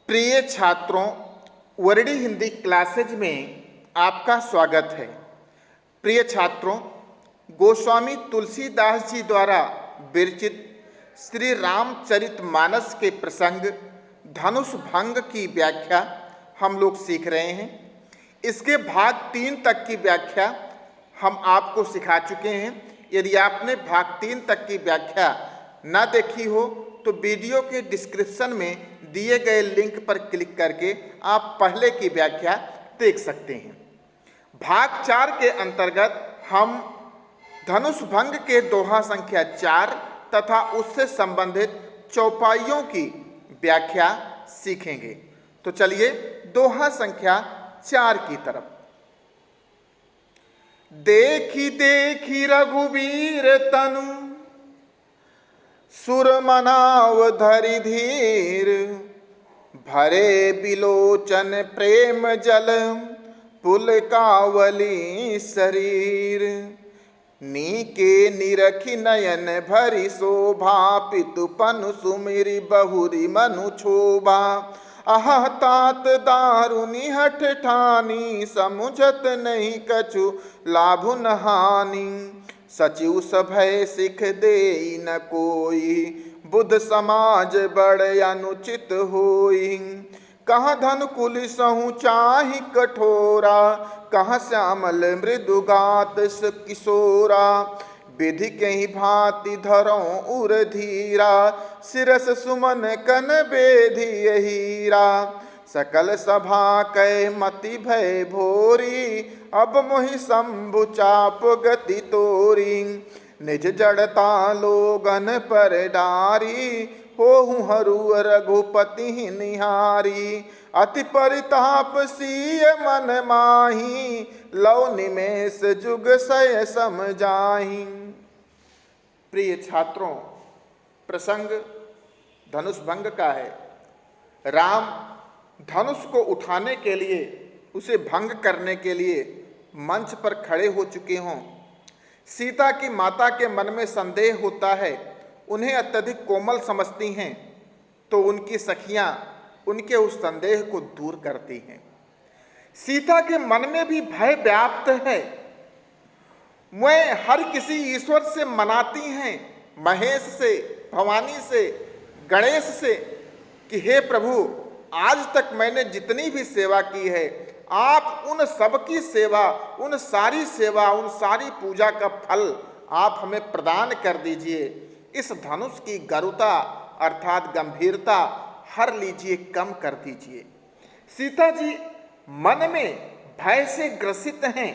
प्रिय छात्रों, Verde Hindi classes में आपका स्वागत है। प्रिय छात्रों, गोस्वामी तुलसीदास जी द्वारा विरचित श्री रामचरितमानस के प्रसंग धनुष भंग की व्याख्या हम लोग सीख रहे हैं। इसके भाग 3 तक की व्याख्या हम आपको सिखा चुके हैं। यदि आपने भाग 3 तक की व्याख्या न देखी हो तो वीडियो के डिस्क्रिप्शन में दिए गए लिंक पर क्लिक करके आप पहले की व्याख्या देख सकते हैं। भाग 4 के अंतर्गत हम धनुष भंग के दोहा संख्या 4 तथा उससे संबंधित चौपाइयों की व्याख्या सीखेंगे। तो चलिए दोहा संख्या 4 की तरफ। देखी देखी रघुवीर तनु सुर मनाव धरि धीर, भरे बिलोचन प्रेम जल पुल कावली शरीर। नीके निरखी नयन भरी शोभा, पितुपनु सुमिरि बहुरी मनु क्षोभा। आह तात दारुनि हठ ठानी, समुझत नहीं कछु लाभु न हानि। सचिव सभय सिख देई न कोई, बुध समाज बड़ अनुचित होई। कहाँ धन कुल सहु चाहि कठोरा, कहाँ श्यामल मृदु गात किशोरा। विधि कहीं भांति धरों उर धीरा, सिरस सुमन कन बेधि हीरा। सकल सभा कै मति भय भोरी, अब मोहि शंभु चाप गति तोरी। निज जड़ता लोगन पर डारी, होहु हरू रघुपति निहारी। अति परिताप सीय मन माही, लव निमेष जुग सय समझाही। प्रिय छात्रों, प्रसंग धनुष भंग का है। राम धनुष को उठाने के लिए, उसे भंग करने के लिए मंच पर खड़े हो चुके हों। सीता की माता के मन में संदेह होता है, उन्हें अत्यधिक कोमल समझती हैं, तो उनकी सखियां उनके उस संदेह को दूर करती हैं। सीता के मन में भी भय व्याप्त है। वह हर किसी ईश्वर से मनाती हैं, महेश से, भवानी से, गणेश से, कि हे प्रभु, आज तक मैंने जितनी भी सेवा की है, आप उन सब की सेवा, उन सारी पूजा का फल आप हमें प्रदान कर दीजिए। इस धनुष की गरुता अर्थात गंभीरता हर लीजिए, कम कर दीजिए। सीता जी मन में भय से ग्रसित हैं।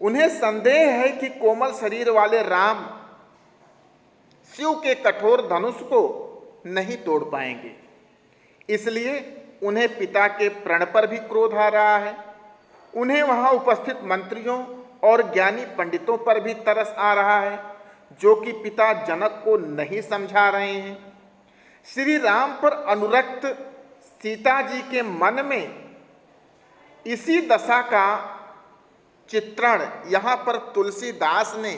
उन्हें संदेह है कि कोमल शरीर वाले राम शिव के कठोर धनुष को नहीं तोड़ पाएंगे। इसलिए उन्हें पिता के प्रण पर भी क्रोध आ रहा है। उन्हें वहां उपस्थित मंत्रियों और ज्ञानी पंडितों पर भी तरस आ रहा है, जो कि पिता जनक को नहीं समझा रहे हैं। श्री राम पर अनुरक्त सीता जी के मन में इसी दशा का चित्रण यहाँ पर तुलसीदास ने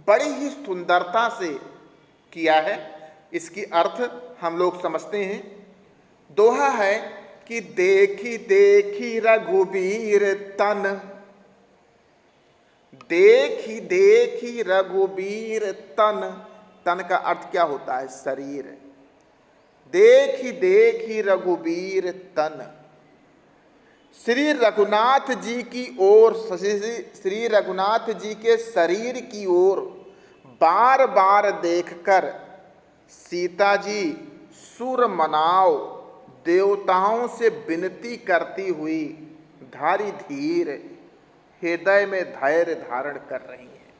बड़ी ही सुंदरता से किया है। इसकी अर्थ हम लोग समझते हैं। दोहा है कि देखी देखी रघुबीर तन, देखी देखी रघुबीर तन। तन का अर्थ क्या होता है? शरीर। देखी देखी रघुबीर तन, श्री रघुनाथ जी की ओर, श्री रघुनाथ जी के शरीर की ओर बार बार देखकर सीता जी सुर मनाव देवताओं से विनती करती हुई धारी धीर हृदय में धैर्य धारण कर रही हैं।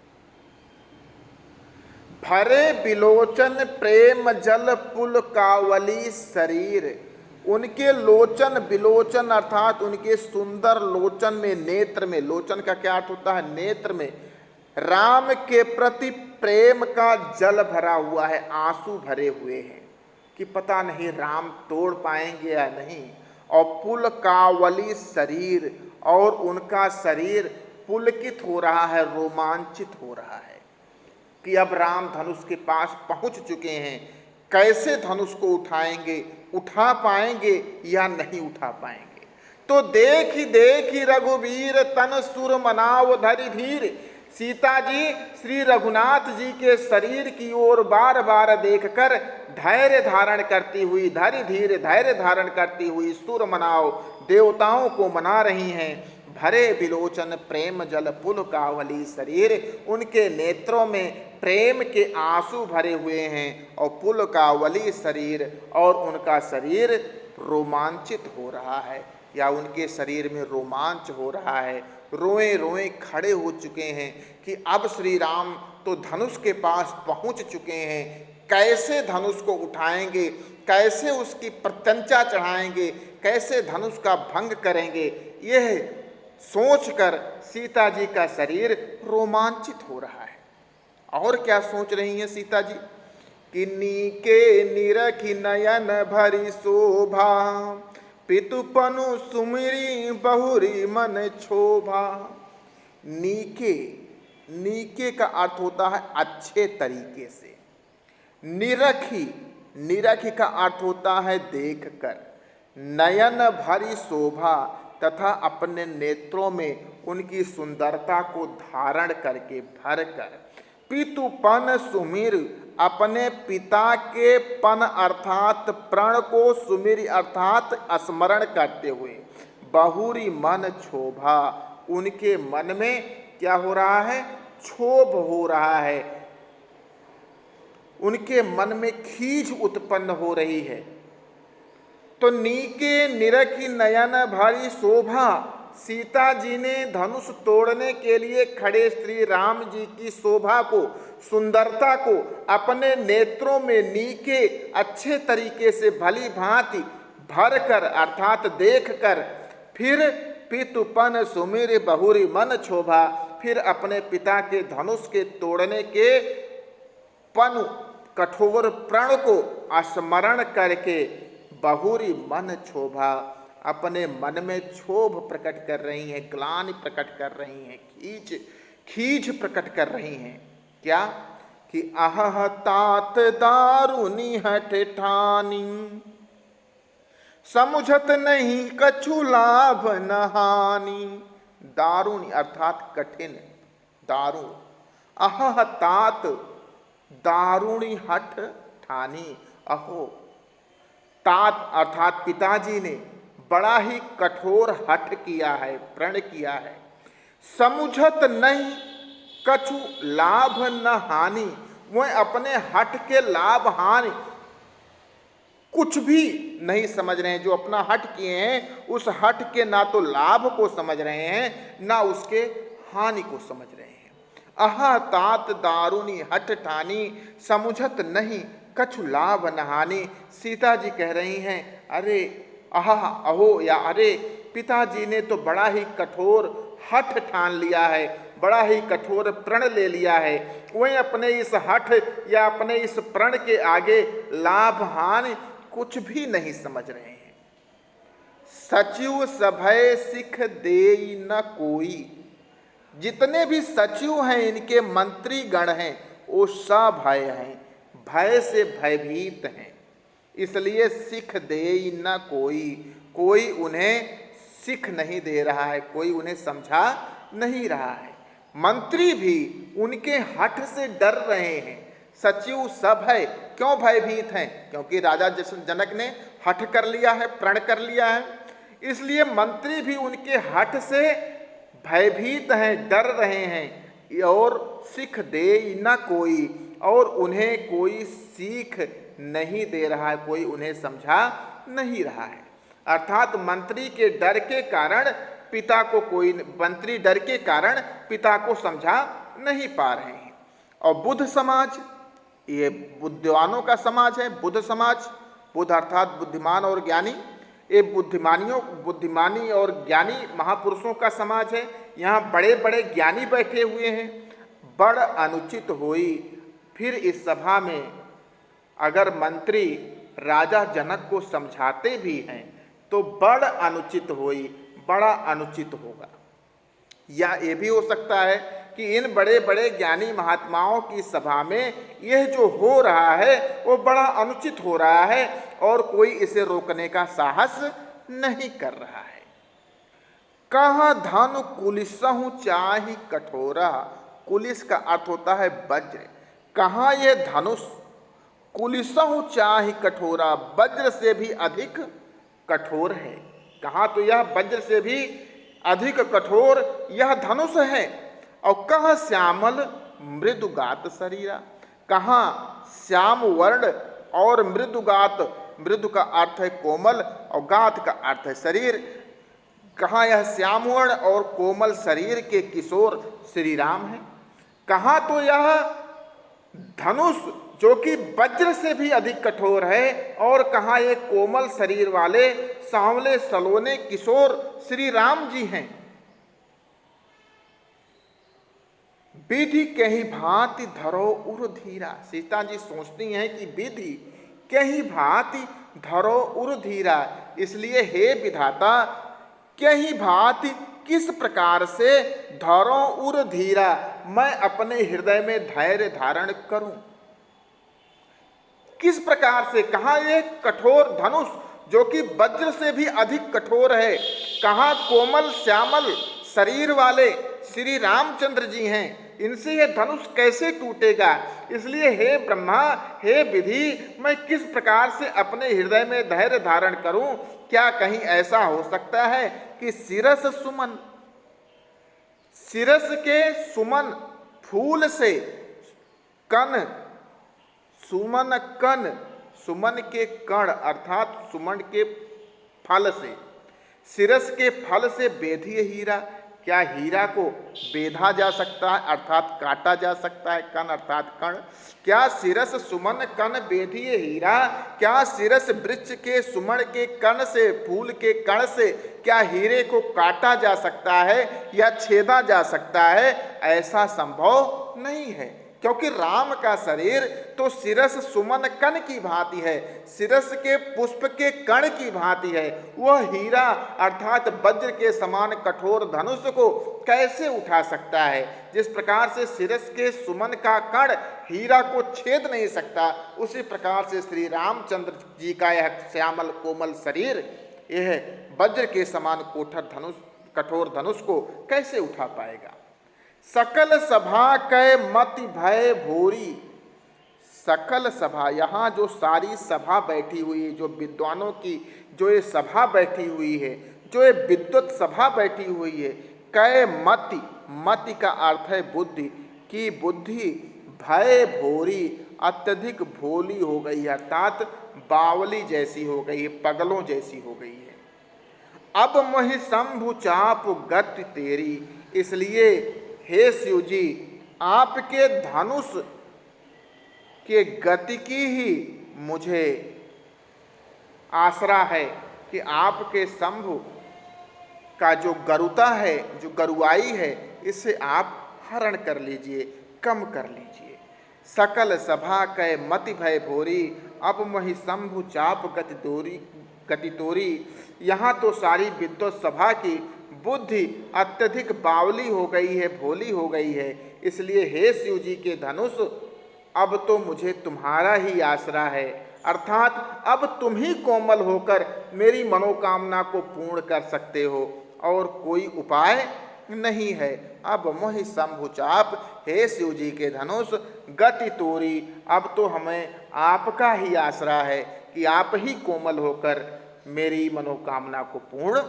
भरे बिलोचन प्रेम जल पुल कावली शरीर। उनके लोचन, बिलोचन अर्थात उनके सुंदर लोचन में, नेत्र में, लोचन का क्या अर्थ होता है? नेत्र में राम के प्रति प्रेम का जल भरा हुआ है, आंसू भरे हुए हैं कि पता नहीं राम तोड़ पाएंगे या नहीं। और पुल कावली शरीर, और उनका शरीर पुलकित हो रहा है, रोमांचित हो रहा है कि अब राम धनुष के पास पहुंच चुके हैं, कैसे धनुष को उठाएंगे, उठा पाएंगे या नहीं उठा पाएंगे। तो देख ही रघुवीर तन सुर मनाव धरि धीर। सीता जी श्री रघुनाथ जी के शरीर की ओर बार बार देखकर धैर्य धारण करती हुई, धरि धीर धैर्य धारण करती हुई सुर मनाव देवताओं को मना रही हैं। भरे बिलोचन प्रेम जल पुलकावली शरीर, उनके नेत्रों में प्रेम के आंसू भरे हुए हैं और पुलकावली शरीर, और उनका शरीर रोमांचित हो रहा है या उनके शरीर में रोमांच हो रहा है। रोए रोए खड़े हो चुके हैं कि अब श्री राम तो धनुष के पास पहुंच चुके हैं, कैसे धनुष को उठाएंगे, कैसे उसकी प्रत्यंचा चढ़ाएंगे, कैसे धनुष का भंग करेंगे। यह सोचकर सीता जी का शरीर रोमांचित हो रहा है। और क्या सोच रही हैं सीता जी कि नीके निरखी नयन भरी शोभा, पितुपनु सुमिरी बहुरी मन क्षोभा। नीके, नीके का अर्थ होता है अच्छे तरीके से। निरखी, निरखी का अर्थ होता है देख कर। नयन भरी शोभा, तथा अपने नेत्रों में उनकी सुंदरता को धारण करके भर कर। पितुपन सुमिर, अपने पिता के पन अर्थात प्रण को सुमिर अर्थात स्मरण करते हुए। बहुरी मन क्षोभा, उनके मन में क्या हो रहा है, क्षोभ हो रहा है, उनके मन में खीज उत्पन्न हो रही है। तो नीके निरखी नयन भारी शोभा, सीता जी ने धनुष तोड़ने के लिए खड़े श्री राम जी की शोभा को, सुंदरता को अपने नेत्रों में नीके अच्छे तरीके से भली भांति भर कर अर्थात देख कर, फिर पितुपन सुमिर बहुरी मन क्षोभा, फिर अपने पिता के धनुष के तोड़ने के पन कठोर प्रण को स्मरण करके बहुरी मन क्षोभा, अपने मन में क्षोभ प्रकट कर रही हैं, ग्लानि प्रकट कर रही हैं, खींच प्रकट कर रही हैं। क्या कि अहह तात दारुनी हठ ठानी, समुझत नहीं कछु लाभ न हानि। दारुणी अर्थात कठिन, दारुण। अहह तात दारुणी हठ ठानी। अहो, तात अर्थात पिताजी ने बड़ा ही कठोर हठ किया है, प्रण किया है। समुझत नहीं कछु लाभ न हानि, वह अपने हठ के लाभ हानि कुछ भी नहीं समझ रहे हैं। जो अपना हठ किए हैं उस हठ के ना तो लाभ को समझ रहे हैं ना उसके हानि को समझ रहे हैं। अहा तात दारुणी हठ ठानी, समुझत नहीं कछु लाभ न हानि। सीता जी कह रही हैं, अरे आहा अहो या अरे, पिताजी ने तो बड़ा ही कठोर हठ ठान लिया है, बड़ा ही कठोर प्रण ले लिया है। वही अपने इस हठ या अपने इस प्रण के आगे लाभ हानि कुछ भी नहीं समझ रहे हैं। सचिव सभय सिख देई न कोई, जितने भी सचिव हैं इनके मंत्री गण हैं वो सभय हैं, भय से भयभीत हैं। इसलिए सिख देई न कोई, कोई उन्हें सिख नहीं दे रहा है, कोई उन्हें समझा नहीं रहा है। मंत्री भी उनके हठ से डर रहे हैं। सचिव सब है, क्यों भयभीत हैं? क्योंकि राजा जनक ने हठ कर लिया है, प्रण कर लिया है, इसलिए मंत्री भी उनके हठ से भयभीत हैं, डर रहे हैं। और सिख दे न कोई, और उन्हें कोई सीख नहीं दे रहा है, कोई उन्हें समझा नहीं रहा है। अर्थात मंत्री के डर के कारण पिता को कोई, मंत्री डर के कारण पिता को समझा नहीं पा रहे हैं। और बुद्ध समाज, ये बुद्धिमानों का समाज है। बुद्ध समाज, बुद्ध अर्थात बुद्धिमान और ज्ञानी, ये बुद्धिमानी और ज्ञानी महापुरुषों का समाज है। यहाँ बड़े बड़े ज्ञानी बैठे हुए हैं। बड़ अनुचित होई, फिर इस सभा में अगर मंत्री राजा जनक को समझाते भी हैं तो बड़ अनुचित होई, बड़ा अनुचित होगा। या ये भी हो सकता है कि इन बड़े बड़े ज्ञानी महात्माओं की सभा में यह जो हो रहा है वो बड़ा अनुचित हो रहा है और कोई इसे रोकने का साहस नहीं कर रहा है। कहाँ धनु कुलिसहु चाहि कठोरा, कुलिस का अर्थ होता है वज्र। कहाँ ये धनुष कुलिसहु चाहि कठोरा, वज्र से भी अधिक कठोर है। कहाँ तो यह वज्र से भी अधिक कठोर यह धनुष है। और कहाँ श्यामल मृदुगात शरीरा, कहाँ श्याम वर्ण और मृदुगात, मृदु का अर्थ है कोमल और गात का अर्थ है शरीर, कहाँ यह श्याम वर्ण और कोमल शरीर के किशोर श्री राम है। कहाँ तो यह धनुष जो कि वज्र से भी अधिक कठोर है और कहाँ ये कोमल शरीर वाले सांवले सलोने किशोर श्री राम जी हैं। विधि कहीं भांति धरो उर धीरा, सीता जी सोचती हैं कि विधि कहीं भांति धरो उर धीरा, इसलिए हे विधाता कहीं भांति किस प्रकार से धरो उर धीरा, मैं अपने हृदय में धैर्य धारण करूं। किस प्रकार से, कहाँ ये कठोर धनुष जो कि वज्र से भी अधिक कठोर है, कहाँ कोमल श्यामल शरीर वाले श्री रामचंद्र जी हैं, इनसे यह धनुष कैसे टूटेगा। इसलिए हे ब्रह्मा हे विधि, मैं किस प्रकार से अपने हृदय में धैर्य धारण करूं। क्या कहीं ऐसा हो सकता है कि शिरस सुमन, शिरस के सुमन फूल से कन, सुमन कन, सुमन के कण अर्थात सुमन के फल से, शिरस के फल से बेधिए हीरा, क्या हीरा को बेधा जा सकता है अर्थात काटा जा सकता है, कन अर्थात कण। क्या शिरस सुमन कन बेधिए हीरा, क्या शिरस वृक्ष के सुमन के कण से, फूल के कण से क्या हीरे को काटा जा सकता है या छेदा जा सकता है। ऐसा संभव नहीं है, क्योंकि राम का शरीर तो शिरस सुमन कण की भांति है, शिरस के पुष्प के कण की भांति है। वह हीरा अर्थात वज्र के समान कठोर धनुष को कैसे उठा सकता है। जिस प्रकार से शिरस के सुमन का कण हीरा को छेद नहीं सकता, उसी प्रकार से श्री रामचंद्र जी का यह श्यामल कोमल शरीर यह वज्र के समान कठोर धनुष को कैसे उठा पाएगा। सकल सभा कै मति भय भोरी, सकल सभा, यहाँ जो सारी सभा बैठी हुई है, जो विद्वानों की जो ये सभा बैठी हुई है, जो ये विद्वत सभा बैठी हुई है, कै मति, मति का अर्थ है बुद्धि, की बुद्धि भय भोरी अत्यधिक भोली हो गई है, अर्थात बावली जैसी हो गई है, पगलों जैसी हो गई है। अब मोहि शंभु चाप गति तेरी, इसलिए हे शिव जी आपके धनुष के गति की ही मुझे आसरा है कि आपके शंभु का जो गरुता है, जो गरुआई है, इसे आप हरण कर लीजिए, कम कर लीजिए। सकल सभा कै मति भय भोरी, अब मोहि शंभु चाप गति तोरी, यहाँ तो सारी विद्वत सभा की बुद्धि अत्यधिक बावली हो गई है, भोली हो गई है। इसलिए हे शिव जी के धनुष, अब तो मुझे तुम्हारा ही आसरा है, अर्थात अब तुम ही कोमल होकर मेरी मनोकामना को पूर्ण कर सकते हो और कोई उपाय नहीं है। अब मोहि शंभु चाप, हे शिव जी के धनुष गति तोरी, अब तो हमें आपका ही आसरा है कि आप ही कोमल होकर मेरी मनोकामना को पूर्ण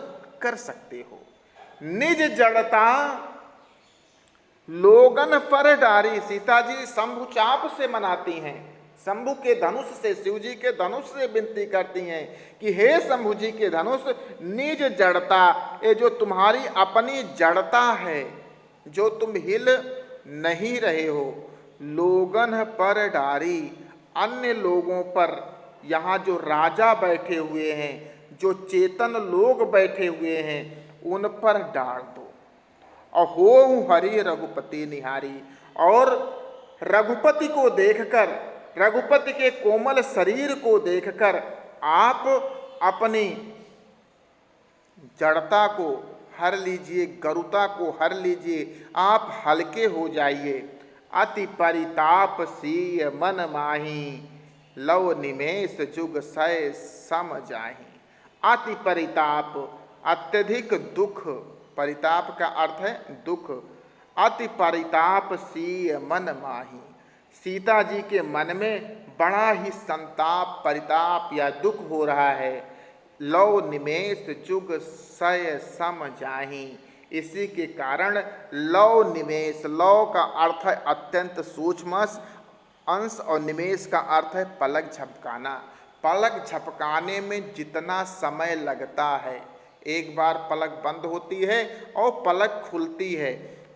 कर सकते हो। निज जड़ता लोगन पर डारी, सीता जी शंभु चाप से मनाती हैं, शंभु के धनुष से, शिव जी के धनुष से विनती करती हैं कि हे शंभु जी के धनुष, निज जड़ता, ये जो तुम्हारी अपनी जड़ता है, जो तुम हिल नहीं रहे हो, लोगन पर डारी, अन्य लोगों पर, यहाँ जो राजा बैठे हुए हैं, जो चेतन लोग बैठे हुए हैं, उन पर डाल दो। और हो हरि रघुपति निहारी, और रघुपति को देखकर, रघुपति के कोमल शरीर को देखकर आप अपनी जड़ता को हर लीजिए, गरुता को हर लीजिए, आप हल्के हो जाइए। अति परिताप सीय मन माही, लव निमेष जुग सय सम जाहि। अति परिताप, अत्यधिक दुख, परिताप का अर्थ है दुख। अति परिताप सीय मन माही, सीता जी के मन में बड़ा ही संताप, परिताप या दुख हो रहा है। लव निमेष जुग सय सम जाहि, इसी के कारण लव निमेष, लव का अर्थ है अत्यंत सूक्ष्म अंश और निमेष का अर्थ है पलक झपकाना। पलक झपकाने में जितना समय लगता है, एक बार पलक बंद होती है और पलक खुलती है,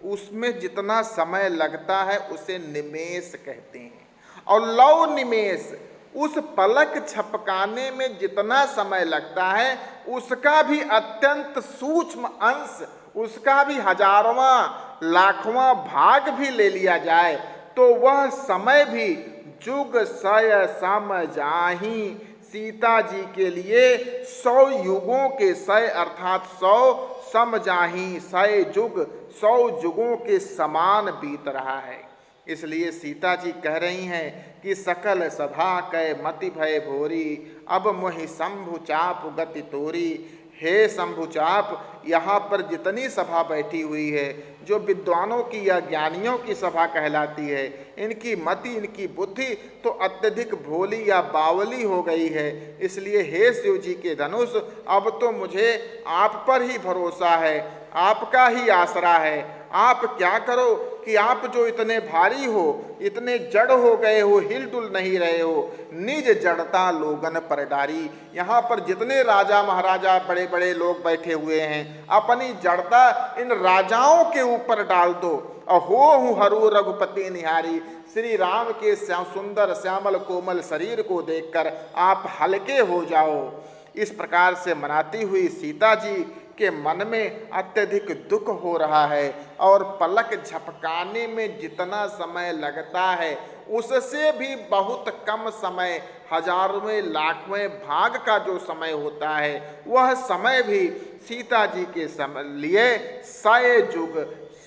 उसमें जितना समय लगता है उसे निमेष कहते हैं। और लव निमेष, उस पलक झपकाने में जितना समय लगता है उसका भी अत्यंत सूक्ष्म अंश, उसका भी हजारवां लाखवां भाग भी ले लिया जाए तो वह समय भी जुग सय सम जाहि, सीता जी के लिए 100 युगों के सय अर्थात 100 सम जाहि, 100 जुग 100 युगों के समान बीत रहा है। इसलिए सीता जी कह रही हैं कि सकल सभा कै मति भय भोरी, अब मोहि शंभु चाप गति तोरी। हे शंभु चाप, यहाँ पर जितनी सभा बैठी हुई है, जो विद्वानों की या ज्ञानियों की सभा कहलाती है, इनकी मति, इनकी बुद्धि तो अत्यधिक भोली या बावली हो गई है। इसलिए हे शिव जी के धनुष, अब तो मुझे आप पर ही भरोसा है, आपका ही आसरा है। आप क्या करो कि आप जो इतने भारी हो, इतने जड़ हो गए हो, हिलडुल नहीं रहे हो, निज जड़ता लोगन पर डारी। यहाँ पर जितने राजा महाराजा बड़े बड़े लोग बैठे हुए हैं, अपनी जड़ता इन राजाओं के ऊपर डाल दो। अहो हूँ हरू रघुपति निहारी, श्री राम के सुंदर श्यामल कोमल शरीर को देखकर आप हल्के हो जाओ। इस प्रकार से मनाती हुई सीता जी के मन में अत्यधिक दुख हो रहा है और पलक झपकाने में जितना समय लगता है उससे भी बहुत कम समय, हजारवें लाखवें भाग का जो समय होता है, वह समय भी सीता जी के लिए 100 युग,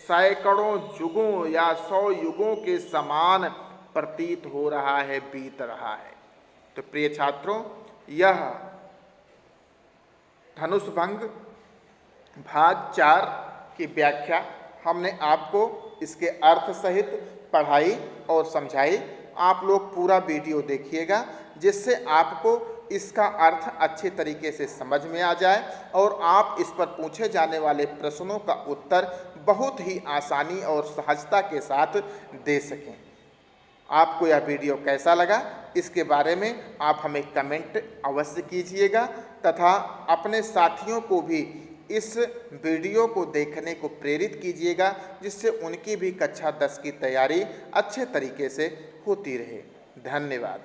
सैकड़ों युगों या 100 युगों के समान प्रतीत हो रहा है, बीत रहा है। तो प्रिय छात्रों, यह धनुष भंग भाग 4 की व्याख्या हमने आपको इसके अर्थ सहित पढ़ाई और समझाई। आप लोग पूरा वीडियो देखिएगा, जिससे आपको इसका अर्थ अच्छे तरीके से समझ में आ जाए और आप इस पर पूछे जाने वाले प्रश्नों का उत्तर बहुत ही आसानी और सहजता के साथ दे सकें। आपको यह वीडियो कैसा लगा, इसके बारे में आप हमें कमेंट अवश्य कीजिएगा तथा अपने साथियों को भी इस वीडियो को देखने को प्रेरित कीजिएगा, जिससे उनकी भी कक्षा 10 की तैयारी अच्छे तरीके से होती रहे। धन्यवाद।